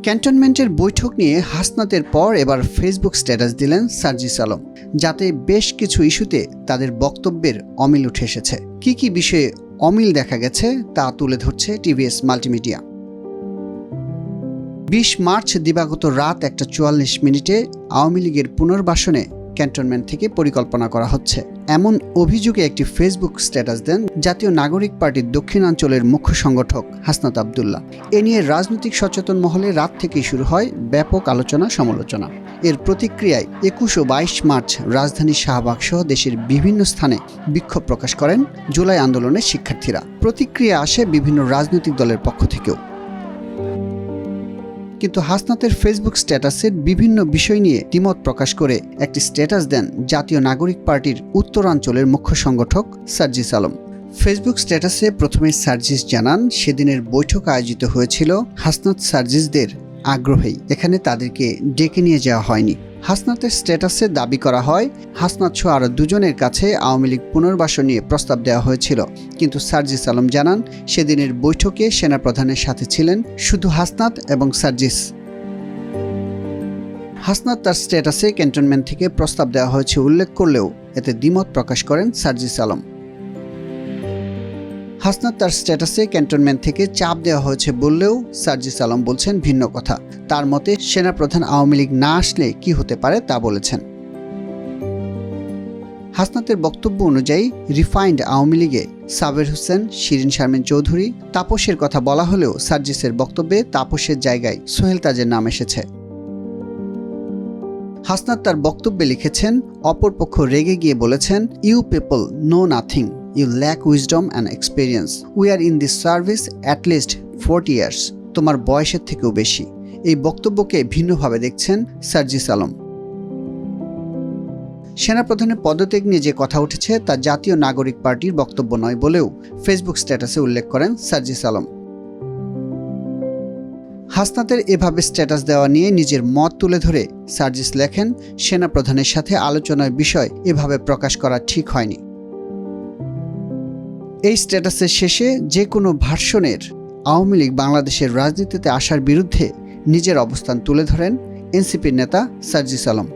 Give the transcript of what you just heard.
ক্যান্টনমেন্টের বৈঠক নিয়ে হাসনাতের পর এবার ফেসবুক স্ট্যাটাস দিলেন সার্জিস আলম, যাতে বেশ কিছু ইস্যুতে তাদের বক্তব্যের অমিল উঠে এসেছে। কি বিষয়ে অমিল দেখা গেছে তা তুলে ধরছে টিভিএস মাল্টিমিডিয়া। 20 মার্চ দিবাগত রাত 1:44 আওয়ামী লীগের পুনর্বাসনে ক্যান্টনমেন্ট থেকে পরিকল্পনা করা হচ্ছে, এমন অভিযোগে একটি ফেসবুক স্ট্যাটাস দেন জাতীয় নাগরিক পার্টির দক্ষিণাঞ্চলের মুখ্য সংগঠক হাসনাত আবদুল্লাহ। এ নিয়ে রাজনৈতিক সচেতন মহলে রাত থেকেই শুরু হয় ব্যাপক আলোচনা সমালোচনা। এর প্রতিক্রিয়ায় 21 ও 22 মার্চ রাজধানী শাহবাগ সহ দেশের বিভিন্ন স্থানে বিক্ষোভ প্রকাশ করেন জুলাই আন্দোলনের শিক্ষার্থীরা। প্রতিক্রিয়া আসে বিভিন্ন রাজনৈতিক দলের পক্ষ থেকেও। কিন্তু হাসনাতের ফেসবুক স্ট্যাটাসের বিভিন্ন বিষয় নিয়ে দ্বিমত প্রকাশ করে একটি স্ট্যাটাস দেন জাতীয় নাগরিক পার্টির উত্তরাঞ্চলের মুখ্য সংগঠক সার্জিস আলম। ফেসবুক স্ট্যাটাসে প্রথমে সার্জিস জানান, সেদিনের বৈঠক আয়োজিত হয়েছিল হাসনাত সার্জিসদের আগ্রহেই, এখানে তাদেরকে ডেকে নিয়ে যাওয়া হয়নি। হাসনাতের স্ট্যাটাসে দাবি করা হয় হাসনাত সহ আরও দুজনের কাছে আওয়ামী লীগ পুনর্বাসন নিয়ে প্রস্তাব দেওয়া হয়েছিল, কিন্তু সার্জিস আলম জানান সেদিনের বৈঠকে সেনাপ্রধানের সাথে ছিলেন শুধু হাসনাত এবং সার্জিস। হাসনাত তার স্ট্যাটাসে ক্যান্টনমেন্ট থেকে প্রস্তাব দেওয়া হয়েছে উল্লেখ করলেও এতে দ্বিমত প্রকাশ করেন সার্জিস আলম। হাসনাত তার স্ট্যাটাসে ক্যান্টনমেন্ট থেকে চাপ দেওয়া হয়েছে বললেও সার্জিস আলম বলছেন ভিন্ন কথা। তার মতে সেনাপ্রধান আওয়ামী লীগ না আসলে কি হতে পারে তা বলেছেন। হাসনাতের বক্তব্য অনুযায়ী রিফাইন্ড আওয়ামী লীগে সাবের হোসেন, শিরিন শারমিন চৌধুরী, তাপসের কথা বলা হলেও সার্জিসের বক্তব্যে তাপসের জায়গায় সোহেল তাজের নাম এসেছে। হাসনাত তার বক্তব্যে লিখেছেন, অপরপক্ষ রেগে গিয়ে বলেছেন, you people know nothing, you lack wisdom and experience. We are in this service at least 40 years. তোমার বয়সের থেকেও বেশি। এই বক্তব্যকে ভিন্নভাবে দেখছেন সার্জিস আলম। সেনাপ্রধানের পদত্যাগ নিয়ে যে কথা উঠেছে তা জাতীয় নাগরিক পার্টির বক্তব্য নয় বলেও ফেসবুক স্ট্যাটাসে উল্লেখ করেন সার্জিস আলম। হাসনাতের এভাবে স্ট্যাটাস দেওয়া নিয়ে নিজের মত তুলে ধরে সার্জিস লেখেন, সেনাপ্রধানের সাথে আলোচনার বিষয় এভাবে প্রকাশ করা ঠিক হয়নি। এই স্ট্যাটাসের শেষে যে কোনো ভার্সনের আওয়ামী লীগ বাংলাদেশের রাজনীতিতে আসার বিরুদ্ধে নিজের অবস্থান তুলে ধরেন এনসিপির নেতা সার্জিস আলম।